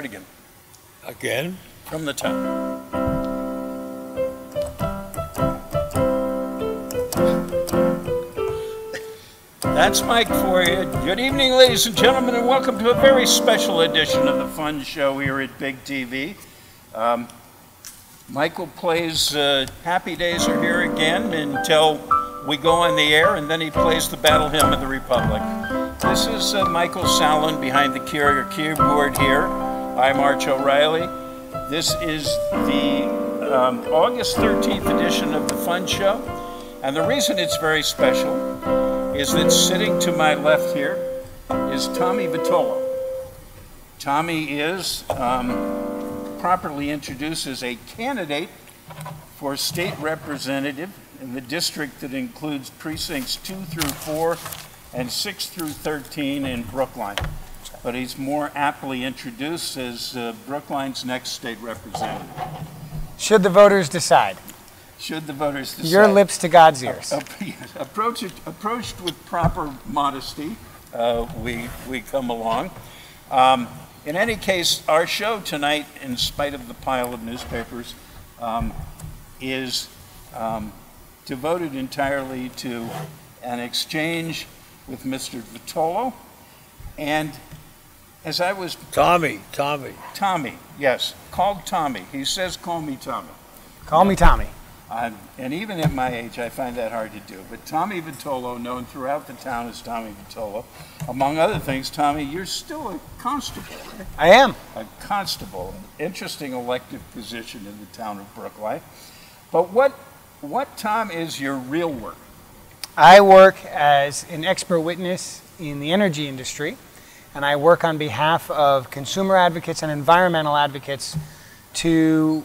Start again. Again? From the top. That's Mike for you. Good evening, ladies and gentlemen, and welcome to a very special edition of the Fun Show here at Big TV. Michael plays Happy Days Are Here Again until we go on the air, and then he plays the Battle Hymn of the Republic. This is Michael Sallin behind the keyboard here. I'm Arch O'Reilly. This is the August 13th edition of the Fun Show, and the reason it's very special is that sitting to my left here is Tommy Vitello. Tommy is properly introduced as a candidate for state representative in the district that includes precincts 2 through 4 and 6 through 13 in Brookline. But he's more aptly introduced as Brookline's next state representative. Should the voters decide? Should the voters decide? Your lips to God's ears. Approached with proper modesty, we come along. In any case, our show tonight, in spite of the pile of newspapers, is devoted entirely to an exchange with Mr. Vitello. And as I was... Tommy, yes, called Tommy. He says, call me Tommy. Call me Tommy. And even at my age, I find that hard to do. But Tommy Vitello, known throughout the town as Tommy Vitello, among other things, Tommy, you're still a constable, right? I am. A constable, an interesting elective position in the town of Brookline. But what, Tom, is your real work? I work as an expert witness in the energy industry, and I work on behalf of consumer advocates and environmental advocates to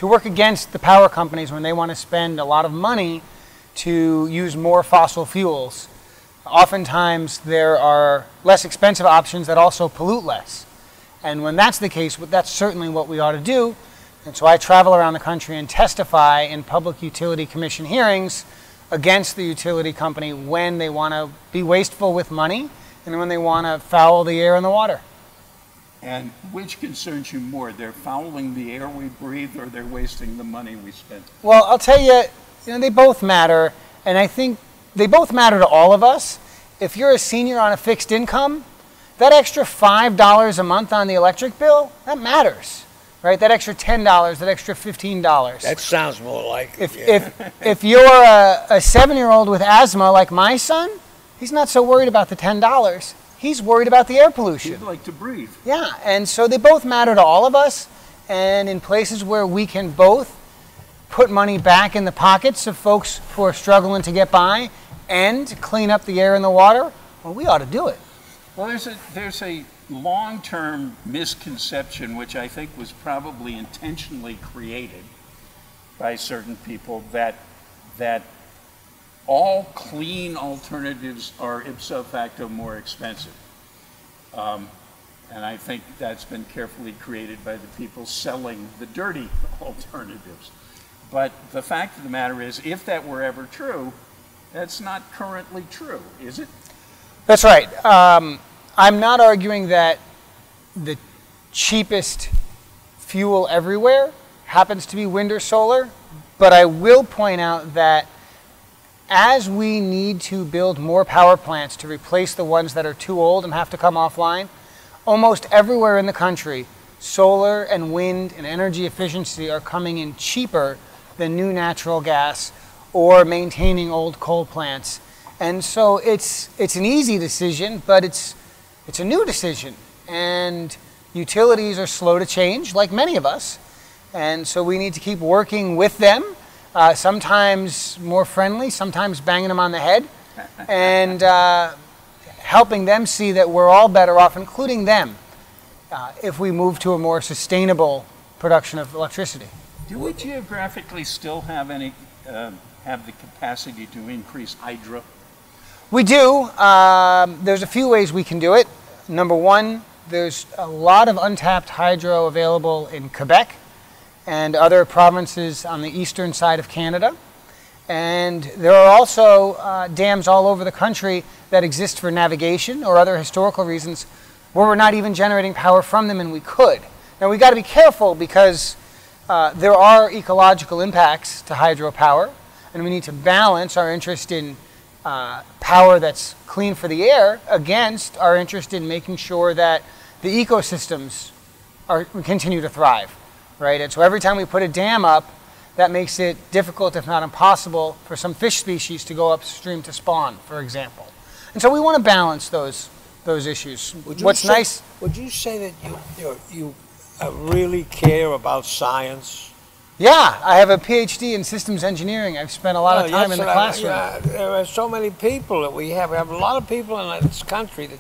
work against the power companies when they want to spend a lot of money to use more fossil fuels. Oftentimes there are less expensive options that also pollute less. And when that's the case, that's certainly what we ought to do. And so I travel around the country and testify in Public Utility Commission hearings against the utility company when they want to be wasteful with money and when they want to foul the air and the water. And which concerns you more? They're fouling the air we breathe, or they're wasting the money we spend? Well, I'll tell you, they both matter, and I think they both matter to all of us. If you're a senior on a fixed income, that extra $5 a month on the electric bill, that matters, right? That extra $10, that extra $15. That sounds more like it. If you're a 7-year-old with asthma like my son, he's not so worried about the $10. He's worried about the air pollution. He'd like to breathe. Yeah, and so they both matter to all of us. And in places where we can both put money back in the pockets of folks who are struggling to get by and clean up the air and the water, well, we ought to do it. Well, there's a long-term misconception, which I think was probably intentionally created by certain people, that all clean alternatives are ipso facto more expensive. And I think that's been carefully created by the people selling the dirty alternatives. But the fact of the matter is, if that were ever true, that's not currently true, is it? That's right. I'm not arguing that the cheapest fuel everywhere happens to be wind or solar, but I will point out that as we need to build more power plants to replace the ones that are too old and have to come offline, almost everywhere in the country, solar and wind and energy efficiency are coming in cheaper than new natural gas or maintaining old coal plants. And so it's an easy decision, but it's a new decision. And utilities are slow to change, like many of us. And so we need to keep working with them. Sometimes more friendly, sometimes banging them on the head, and helping them see that we're all better off, including them, if we move to a more sustainable production of electricity. Do we geographically still have have the capacity to increase hydro? We do. There's a few ways we can do it. Number one, there's a lot of untapped hydro available in Quebec and other provinces on the eastern side of Canada. And there are also dams all over the country that exist for navigation or other historical reasons, where we're not even generating power from them and we could. Now we got to be careful because there are ecological impacts to hydropower, and we need to balance our interest in power that's clean for the air against our interest in making sure that the ecosystems continue to thrive, right? And so every time we put a dam up, that makes it difficult, if not impossible, for some fish species to go upstream to spawn, for example. And so we want to balance those issues. What's nice? Would you say that you really care about science? Yeah, I have a PhD in systems engineering. I've spent a lot of time in the classroom. There are so many people that we have. We have a lot of people in this country that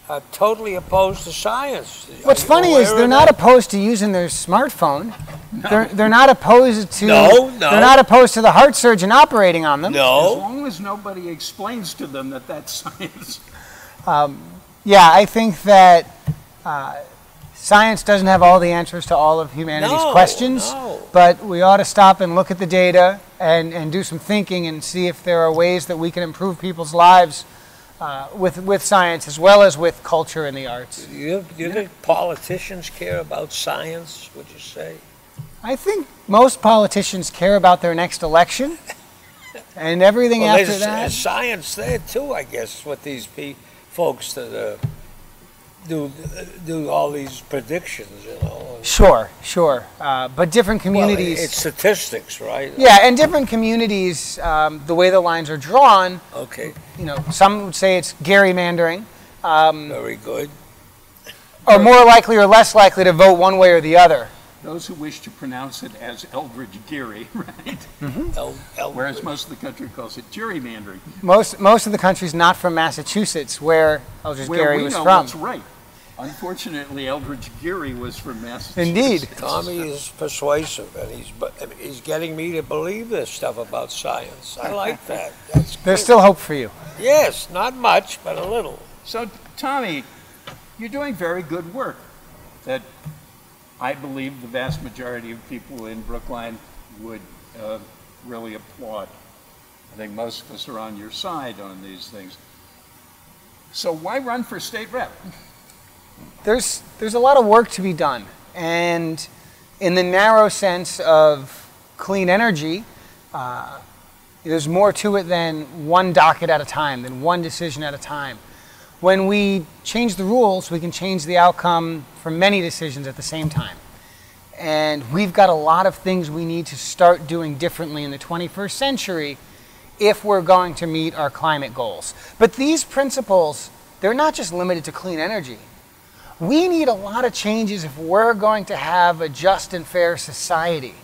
are totally opposed to science. What's funny is they're not opposed to using their smartphone. No. They're not opposed to. No. They're not opposed to the heart surgeon operating on them. No. As long as nobody explains to them that that's science. Yeah, I think that science doesn't have all the answers to all of humanity's questions, but we ought to stop and look at the data and do some thinking and see if there are ways that we can improve people's lives with science as well as with culture and the arts. Do you think politicians care about science, would you say? I think most politicians care about their next election and everything after that. There's science there too, I guess, with these folks that do all these predictions, you know. Sure. But different communities. Well, it's statistics, right? Yeah, and different communities, the way the lines are drawn. Okay. You know, some would say it's gerrymandering. Very good. Are more likely or less likely to vote one way or the other. Those who wish to pronounce it as Eldridge Geary, right? Mm-hmm. Whereas most of the country calls it gerrymandering. Most of the country's not from Massachusetts, where Eldridge Geary was know from. What's right. Unfortunately, Eldridge Geary was from Massachusetts. Indeed. Tommy is persuasive, and he's getting me to believe this stuff about science. I like that. That's good. There's still hope for you. Yes, not much, but a little. So, Tommy, you're doing very good work that I believe the vast majority of people in Brookline would really applaud. I think most of us are on your side on these things. So why run for state rep? There's a lot of work to be done, and in the narrow sense of clean energy, there's more to it than one docket at a time, than one decision at a time. When we change the rules, we can change the outcome for many decisions at the same time. And we've got a lot of things we need to start doing differently in the 21st century if we're going to meet our climate goals. But these principles, they're not just limited to clean energy. We need a lot of changes if we're going to have a just and fair society.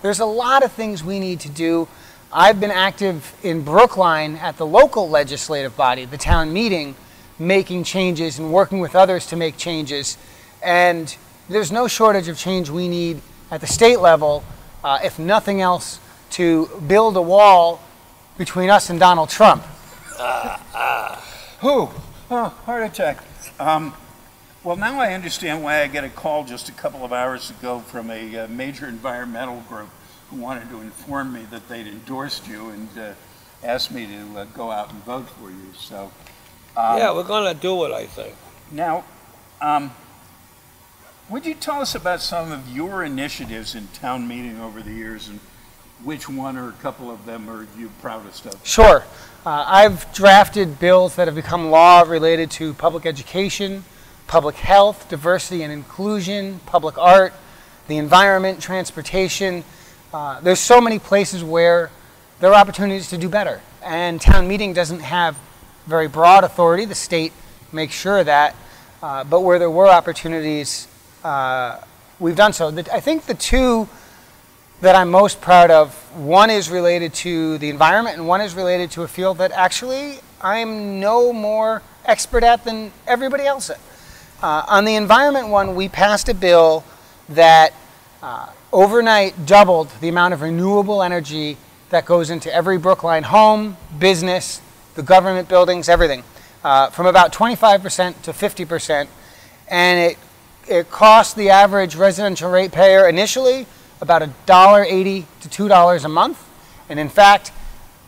There's a lot of things we need to do. I've been active in Brookline at the local legislative body, the town meeting, making changes and working with others to make changes. And there's no shortage of change we need at the state level, if nothing else, to build a wall between us and Donald Trump. Heart attack. Well, now I understand why I get a call just a couple of hours ago from a major environmental group who wanted to inform me that they'd endorsed you and asked me to go out and vote for you. So, yeah, we're going to do it, I think. Now, would you tell us about some of your initiatives in town meeting over the years, and which one or a couple of them are you proudest of? Sure. I've drafted bills that have become law related to public education, public health, diversity and inclusion, public art, the environment, transportation. There's so many places where there are opportunities to do better. And town meeting doesn't have very broad authority. The state makes sure of that. But where there were opportunities, we've done so. I think the two that I'm most proud of, one is related to the environment and one is related to a field that actually I'm no more expert at than everybody else at. On the environment one, we passed a bill that overnight doubled the amount of renewable energy that goes into every Brookline home, business, the government buildings, everything, from about 25% to 50%. And it cost the average residential ratepayer initially about $1.80 to $2 a month. And in fact,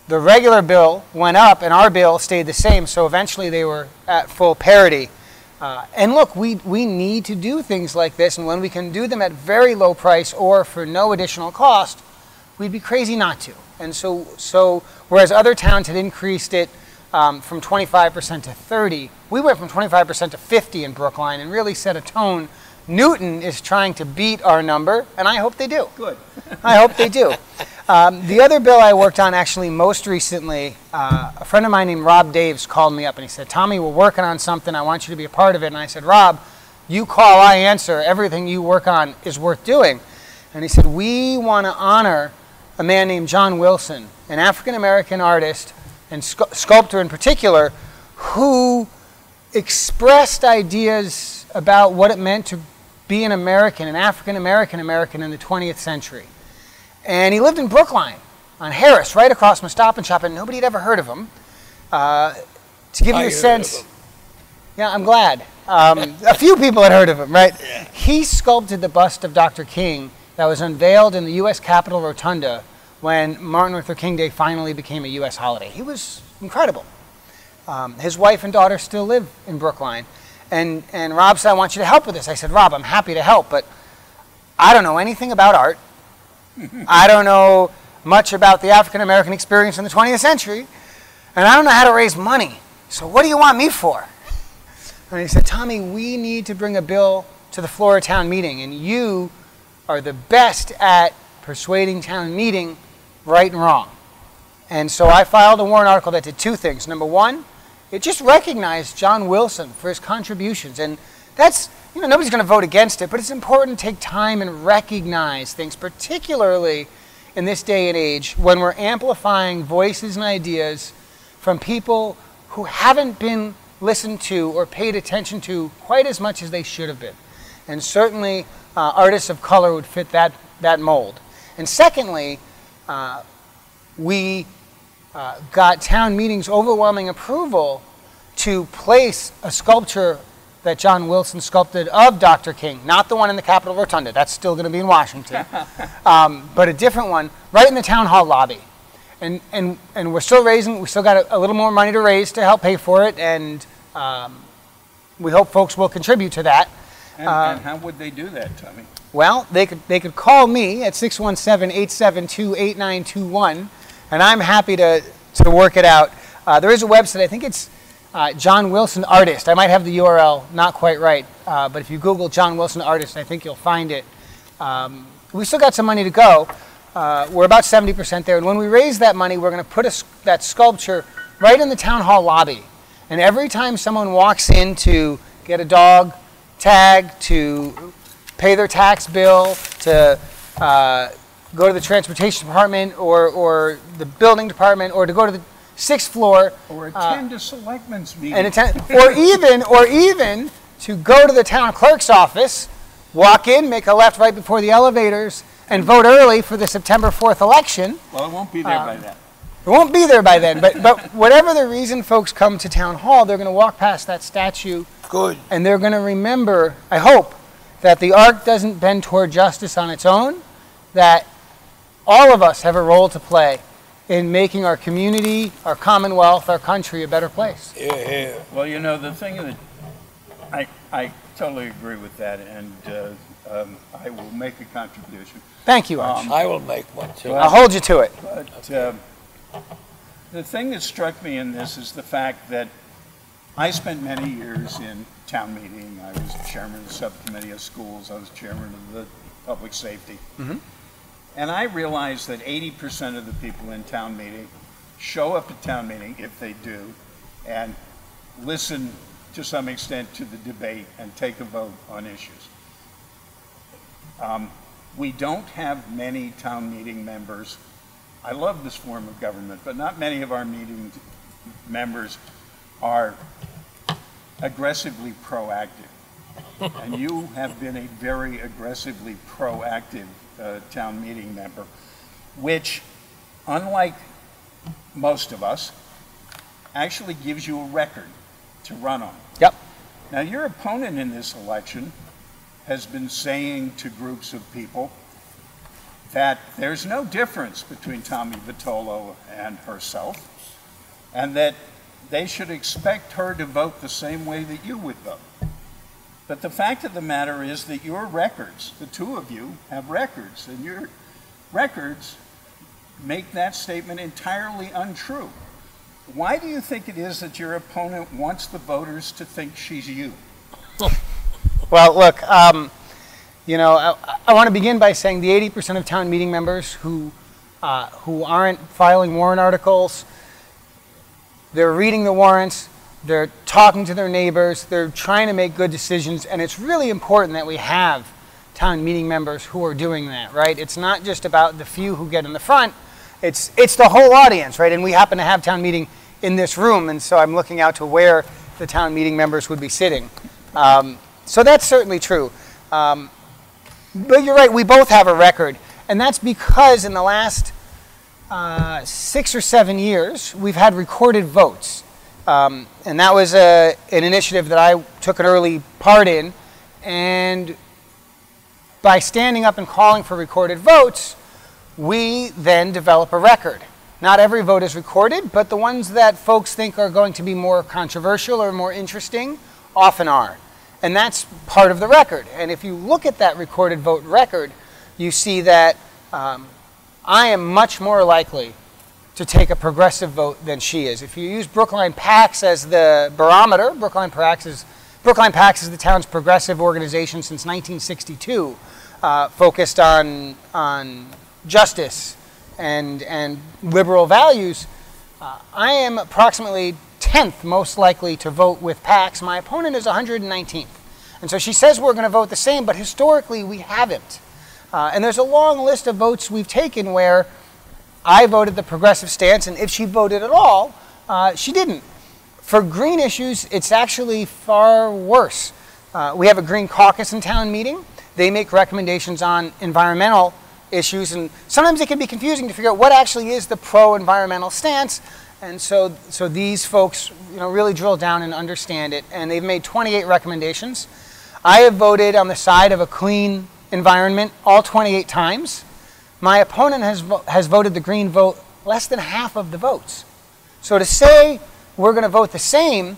the regular bill went up and our bill stayed the same. So eventually they were at full parity. And look, we need to do things like this, and when we can do them at very low price or for no additional cost, we'd be crazy not to. And so whereas other towns had increased it from 25% to 30%, we went from 25% to 50% in Brookline and really set a tone. Newton is trying to beat our number, and I hope they do. Good. I hope they do. The other bill I worked on actually most recently, a friend of mine named Rob Daves called me up and he said, Tommy, we're working on something. I want you to be a part of it. And I said, Rob, you call, I answer. Everything you work on is worth doing. And he said, we want to honor a man named John Wilson, an African-American artist and sculptor in particular, who expressed ideas about what it meant to be an American, an African-American American in the 20th century. And he lived in Brookline on Harris, right across from Stop and Shop, and nobody had ever heard of him. To give you a sense, yeah, I'm glad. A few people had heard of him, right? Yeah. He sculpted the bust of Dr. King that was unveiled in the U.S. Capitol Rotunda when Martin Luther King Day finally became a U.S. holiday. He was incredible. His wife and daughter still live in Brookline. And Rob said, I want you to help with this. I said, Rob, I'm happy to help, but I don't know anything about art. I don't know much about the African-American experience in the 20th century, and I don't know how to raise money. So what do you want me for? And he said, Tommy, we need to bring a bill to the floor of town meeting, and you are the best at persuading town meeting right and wrong. And so I filed a warrant article that did two things. Number one, it just recognized John Wilson for his contributions. And that's, nobody's going to vote against it, but it's important to take time and recognize things, particularly in this day and age when we're amplifying voices and ideas from people who haven't been listened to or paid attention to quite as much as they should have been. And certainly artists of color would fit that mold. And secondly, we got town meeting's overwhelming approval to place a sculpture that John Wilson sculpted of Dr. King, not the one in the Capitol Rotunda, that's still going to be in Washington, but a different one right in the town hall lobby. And we're still raising, we still got a little more money to raise to help pay for it, and we hope folks will contribute to that. And how would they do that, Tommy? Well, they could call me at 617-872-8921, and I'm happy to work it out. There is a website, I think it's John Wilson Artist. I might have the URL not quite right, but if you Google John Wilson Artist, I think you'll find it. We still got some money to go. We're about 70% there, and when we raise that money, we're going to put that sculpture right in the town hall lobby. And every time someone walks in to get a dog tag, to pay their tax bill, to go to the transportation department or the building department, or to go to the 6th floor, or attend a selectmen's meeting, and or even to go to the town clerk's office, walk in, make a left right before the elevators, and vote early for the September 4th election. Well, it won't be there by then. It won't be there by then, but whatever the reason folks come to town hall, they're going to walk past that statue. Good. And they're going to remember, I hope, that the art doesn't bend toward justice on its own, that all of us have a role to play in making our community, our commonwealth, our country a better place. Yeah. Well, the thing that I totally agree with that, and I will make a contribution. Thank you, Arch. I will make one too. I'll hold you to it. But the thing that struck me in this is the fact that I spent many years in town meeting. I was chairman of the subcommittee of schools. I was chairman of the public safety. Mm-hmm. And I realized that 80% of the people in town meeting show up at town meeting, if they do, and listen to some extent to the debate and take a vote on issues. We don't have many town meeting members. I love this form of government, but not many of our meeting members are aggressively proactive. And you have been a very aggressively proactive town meeting member, which, unlike most of us, actually gives you a record to run on. Yep. Now, your opponent in this election has been saying to groups of people that there's no difference between Tommy Vitello and herself, and that they should expect her to vote the same way that you would vote. But the fact of the matter is that your records, the two of you have records, and your records make that statement entirely untrue. Why do you think it is that your opponent wants the voters to think she's you? Well, look, you know, I want to begin by saying the 80% of town meeting members who aren't filing warrant articles, they're reading the warrants, they're talking to their neighbors, they're trying to make good decisions, and it's really important that we have town meeting members who are doing that, right? It's not just about the few who get in the front, it's the whole audience, right? And we happen to have town meeting in this room, and so I'm looking out to where the town meeting members would be sitting. So that's certainly true. But you're right, we both have a record, and that's because in the last 6 or 7 years, we've had recorded votes. And that was an initiative that I took an early part in, and by standing up and calling for recorded votes, we then develop a record. Not every vote is recorded, but the ones that folks think are going to be more controversial or more interesting often are. And that's part of the record. And if you look at that recorded vote record, you see that I am much more likely to take a progressive vote than she is. If you use Brookline PACS as the barometer, Brookline PACS is the town's progressive organization since 1962, focused on justice and liberal values. I am approximately 10th most likely to vote with PACS. My opponent is 119th. And so she says we're going to vote the same, but historically we haven't. And there's a long list of votes we've taken where I voted the progressive stance, and if she voted at all, she didn't. For green issues, it's actually far worse. We have a Green Caucus in town meeting. They make recommendations on environmental issues, and sometimes it can be confusing to figure out what actually is the pro-environmental stance. And so these folks, you know, really drill down and understand it, and they've made 28 recommendations. I have voted on the side of a clean environment all 28 times. My opponent has voted the green vote less than half of the votes. So to say we're going to vote the same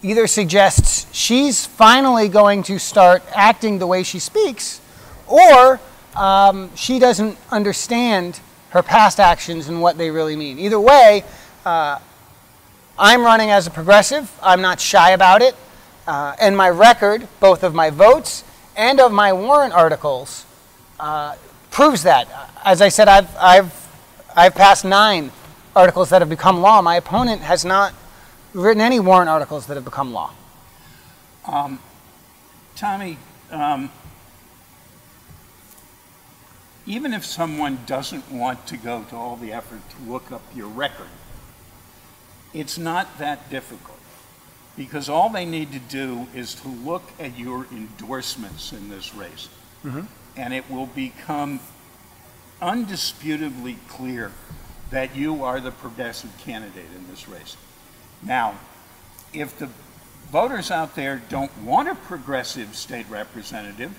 either suggests she's finally going to start acting the way she speaks, or she doesn't understand her past actions and what they really mean. Either way, I'm running as a progressive. I'm not shy about it. And my record, both of my votes and of my warrant articles, proves that. As I said, I've passed 9 articles that have become law. My opponent has not written any warrant articles that have become law. Tommy, even if someone doesn't want to go to all the effort to look up your record, it's not that difficult, because all they need to do is to look at your endorsements in this race, and it will become undisputably clear that you are the progressive candidate in this race. Now, if the voters out there don't want a progressive state representative,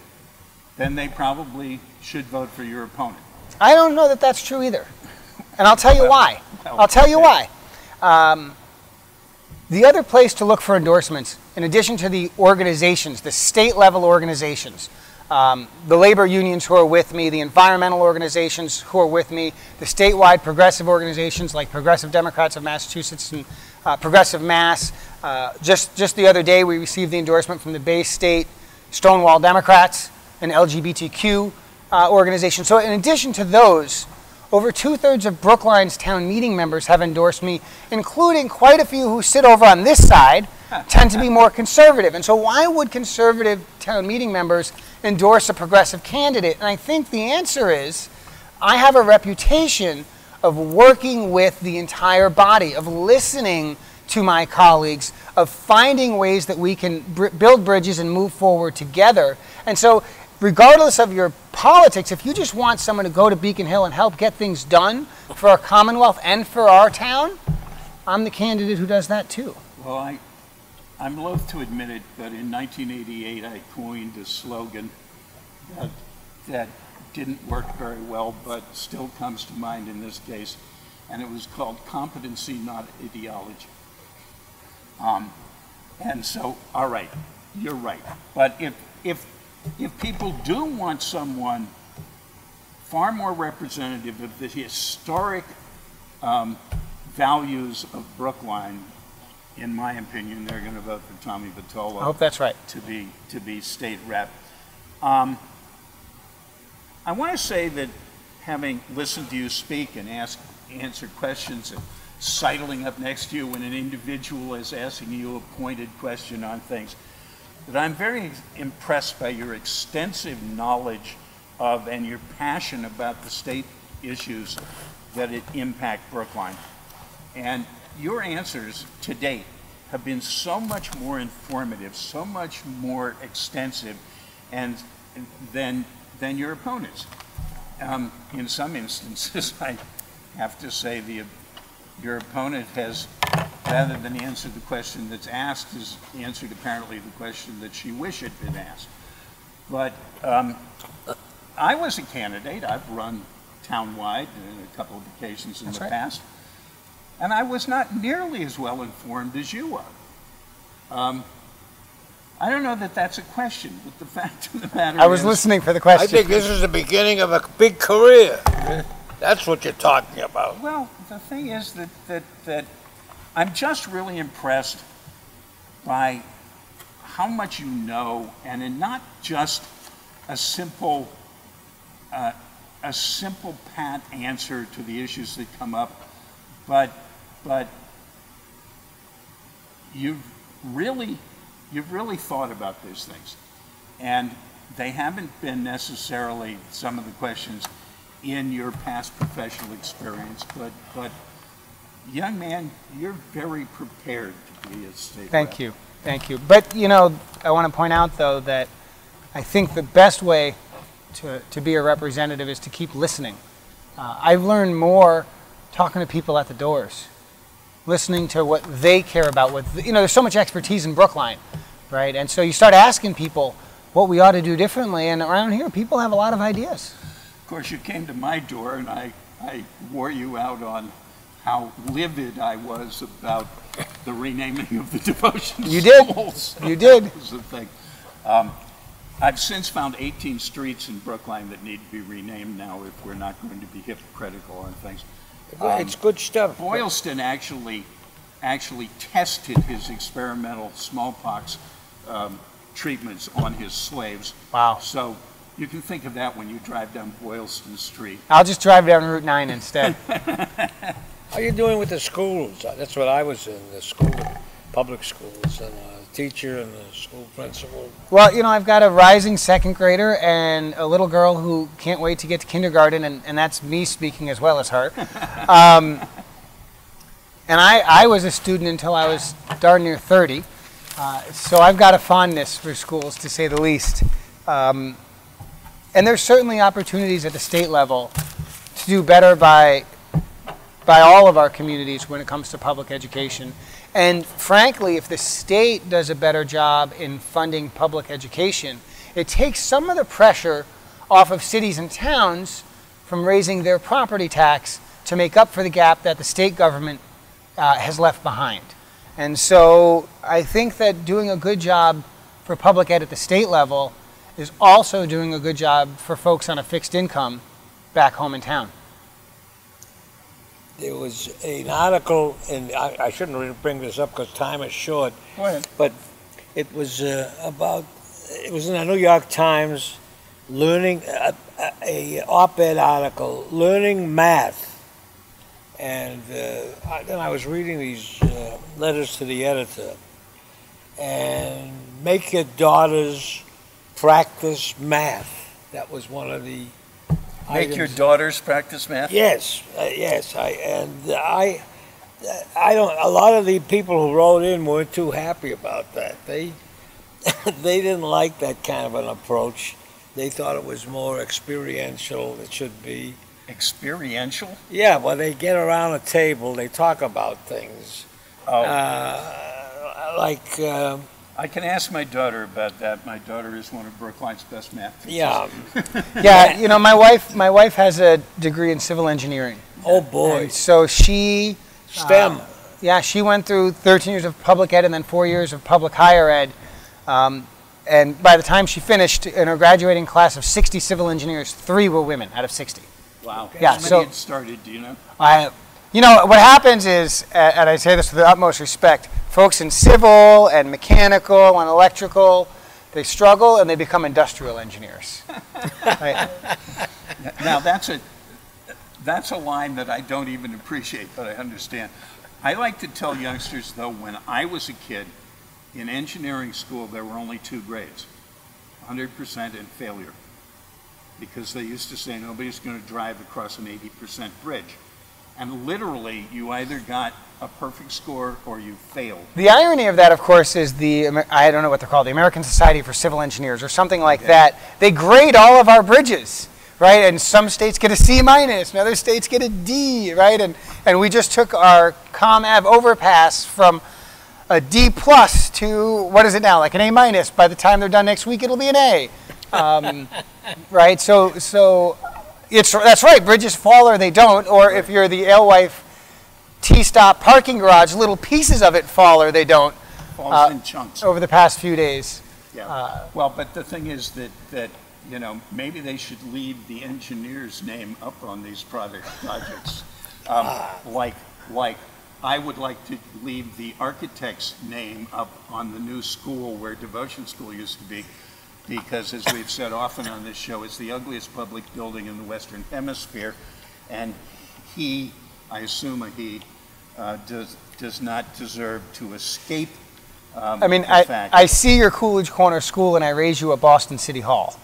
then they probably should vote for your opponent. I don't know that that's true either. And I'll tell you why. I'll tell you why. The other place to look for endorsements, in addition to the organizations, the state-level organizations, the labor unions who are with me, the environmental organizations who are with me, the statewide progressive organizations like Progressive Democrats of Massachusetts and Progressive Mass. Just the other day, we received the endorsement from the Bay State Stonewall Democrats, an LGBTQ organization. So in addition to those, over 2/3 of Brookline's town meeting members have endorsed me, including quite a few who sit over on this side, tend to be more conservative. And so why would conservative town meeting members endorse a progressive candidate? And I think the answer is, I have a reputation of working with the entire body, of listening to my colleagues, of finding ways that we can build bridges and move forward together. And so regardless of your politics, if you just want someone to go to Beacon Hill and help get things done for our Commonwealth and for our town, I'm the candidate who does that too. Well, I'm loath to admit it, but in 1988 I coined a slogan that didn't work very well, but still comes to mind in this case, and it was called competency, not ideology. And so, all right, you're right. But if people do want someone far more representative of the historic values of Brookline, in my opinion, they're going to vote for Tommy Vitola. I hope that's right. To be state rep. I want to say that having listened to you speak and answer questions and sidling up next to you when an individual is asking you a pointed question on things, that I'm very impressed by your extensive knowledge of and your passion about the state issues that impact Brookline. And your answers to date have been so much more informative, so much more extensive, and than your opponents. In some instances, I have to say your opponent has, rather than answer the question that's asked, has answered apparently the question that she wished had been asked. But I was a candidate. I've run townwide on a couple of occasions in the past. And I was not nearly as well informed as you are. I don't know that that's a question, but the fact of the matter is... I was listening for the question. I think this is the beginning of a big career. That's what you're talking about. Well, the thing is that I'm just really impressed by how much you know, and in not just a simple pat answer to the issues that come up, but you've really thought about these things, and they haven't been necessarily some of the questions in your past professional experience, but young man, you're very prepared to be a state rep. Thank you. But I want to point out though that I think the best way to be a representative is to keep listening. I've learned more talking to people at the doors, listening to what they care about. There's so much expertise in Brookline, right? And so you start asking people what we ought to do differently, and around here, people have a lot of ideas. Of course, you came to my door, and I wore you out on how livid I was about the renaming of the devotion schools. You did. You did. That was the thing. I've since found 18 streets in Brookline that need to be renamed now if we're not going to be hypocritical on things. It's good stuff. Boylston actually tested his experimental smallpox treatments on his slaves. Wow. So you can think of that when you drive down Boylston Street. I'll just drive down Route 9 instead. How are you doing with the schools? That's what I was in, the school, public schools, and a teacher and a school principal. Well, I've got a rising second grader and a little girl who can't wait to get to kindergarten, and that's me speaking as well as her. And I was a student until I was darn near 30, so I've got a fondness for schools, to say the least. And there's certainly opportunities at the state level to do better by all of our communities when it comes to public education. And frankly, if the state does a better job in funding public education, it takes some of the pressure off of cities and towns from raising their property tax to make up for the gap that the state government has left behind. And so I think that doing a good job for public ed at the state level is also doing a good job for folks on a fixed income back home in town. There was an article, and I shouldn't really bring this up because time is short. Go ahead. But it was it was in the New York Times, learning, a op-ed article, learning math. And then I was reading these letters to the editor, and make your daughters practice math. That was one of the Make your daughters practice math? Yes, yes. I don't. A lot of the people who wrote in weren't too happy about that. They didn't like that kind of an approach. They thought it was more experiential. It should be experiential. Yeah, well, they get around a table. They talk about things. Oh. Like. I can ask my daughter about that. My daughter is one of Brookline's best math teachers. Yeah. Yeah, my wife has a degree in civil engineering. Oh boy. And so she STEM. Yeah, she went through 13 years of public ed and then 4 years of public higher ed. And by the time she finished, in her graduating class of 60 civil engineers, 3 were women out of 60. Wow. Yeah, How many so- had started, do you know? You know, what happens is, and I say this with the utmost respect, folks in civil and mechanical and electrical, they struggle and they become industrial engineers. Right? Now, that's a line that I don't even appreciate, but I understand. I like to tell youngsters, though, when I was a kid, in engineering school, there were only 2 grades, 100% and failure. Because they used to say nobody's going to drive across an 80% bridge. And literally, you either got a perfect score or you failed. The irony of that, of course, is I don't know what they're called, the American Society for Civil Engineers or something like that. They grade all of our bridges, right? And some states get a C minus, and other states get a D, right? And we just took our ComAv overpass from a D plus to, what is it now, like an A minus. By the time they're done next week, it'll be an A. Right? So that's right, bridges fall or they don't, or if you're the alewife T-stop parking garage, little pieces of it fall or they don't. Falls in chunks. Over the past few days. Yeah. Well, but the thing is that you know, maybe they should leave the engineer's name up on these projects. Like I would like to leave the architect's name up on the new school where Devotion School used to be, because as we've said often on this show, it's the ugliest public building in the Western Hemisphere, and I assume he, does not deserve to escape I mean, the fact. I see your Coolidge Corner School and I raise you at Boston City Hall.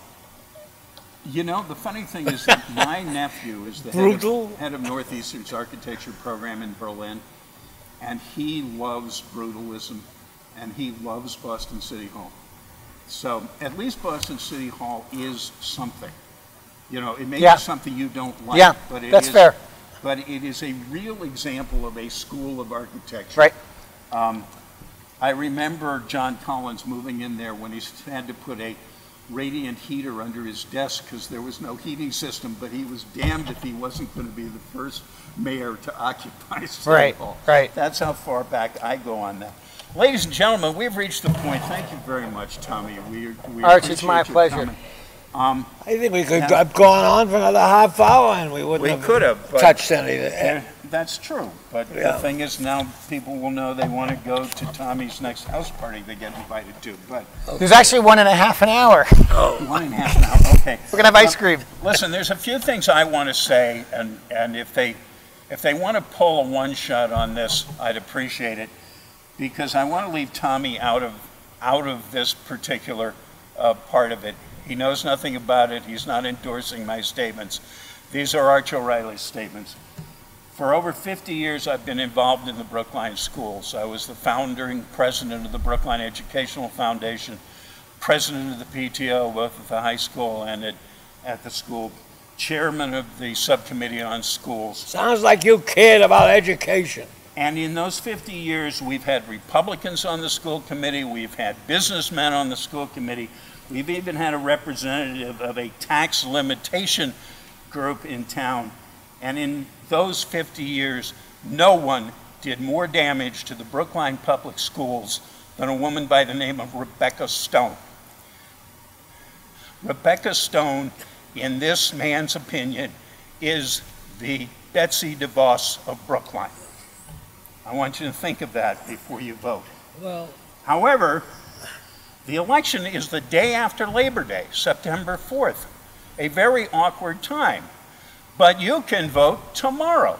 You know, the funny thing is that my nephew is the head of Northeastern's architecture program in Berlin, and he loves brutalism, and he loves Boston City Hall. So at least Boston City Hall is something. You know, it may be something you don't like, but that's fair. But it is a real example of a school of architecture. Right. I remember John Collins moving in there when he had to put a radiant heater under his desk because there was no heating system, but he was damned if he wasn't going to be the first mayor to occupy City Hall. Right. That's how far back I go on that. Ladies and gentlemen, we've reached the point. Thank you very much, Tommy. We Arch, it's my pleasure. coming. I think we could have gone on for another half hour and we wouldn't have but touched anything. that's true. But the thing is, now people will know they want to go to Tommy's next house party they get invited to. But There's actually 1.5 an hour. 1.5 now. Okay. We're gonna have ice cream. Listen, there's a few things I want to say, and if they want to pull a one shot on this, I'd appreciate it, because I want to leave Tommy out of this particular part of it. He knows nothing about it. He's not endorsing my statements. These are Arch O'Reilly's statements. For over 50 years, I've been involved in the Brookline schools. I was the founding president of the Brookline Educational Foundation, president of the PTO, both at the high school and at the school, chairman of the subcommittee on schools. Sounds like you cared about education. And in those 50 years, we've had Republicans on the school committee, we've had businessmen on the school committee, we've even had a representative of a tax limitation group in town. And in those 50 years, no one did more damage to the Brookline Public Schools than a woman by the name of Rebecca Stone. Rebecca Stone, in this man's opinion, is the Betsy DeVos of Brookline. I want you to think of that before you vote. Well, however, the election is the day after Labor Day, September 4th, a very awkward time. But you can vote tomorrow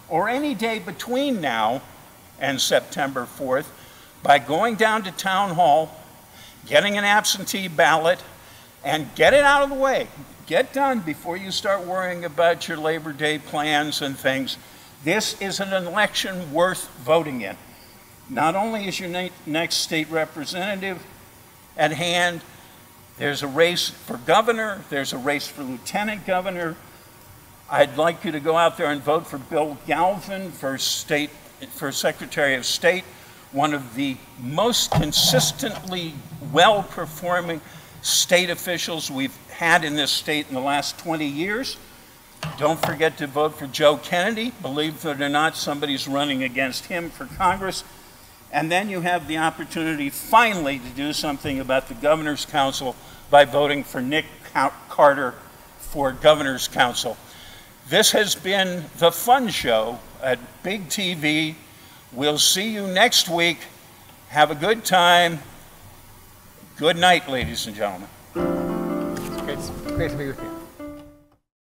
or any day between now and September 4th by going down to Town Hall, getting an absentee ballot, and get it out of the way. Get done before you start worrying about your Labor Day plans and things. This is an election worth voting in. Not only is your next state representative at hand, there's a race for governor, there's a race for lieutenant governor. I'd like you to go out there and vote for Bill Galvin for Secretary of State, one of the most consistently well-performing state officials we've had in this state in the last 20 years. Don't forget to vote for Joe Kennedy. Believe it or not, somebody's running against him for Congress. And then you have the opportunity finally to do something about the Governor's Council by voting for Nick Carter for Governor's Council. This has been The Fun Show at Big TV. We'll see you next week. Have a good time. Good night, ladies and gentlemen. Great to be with you.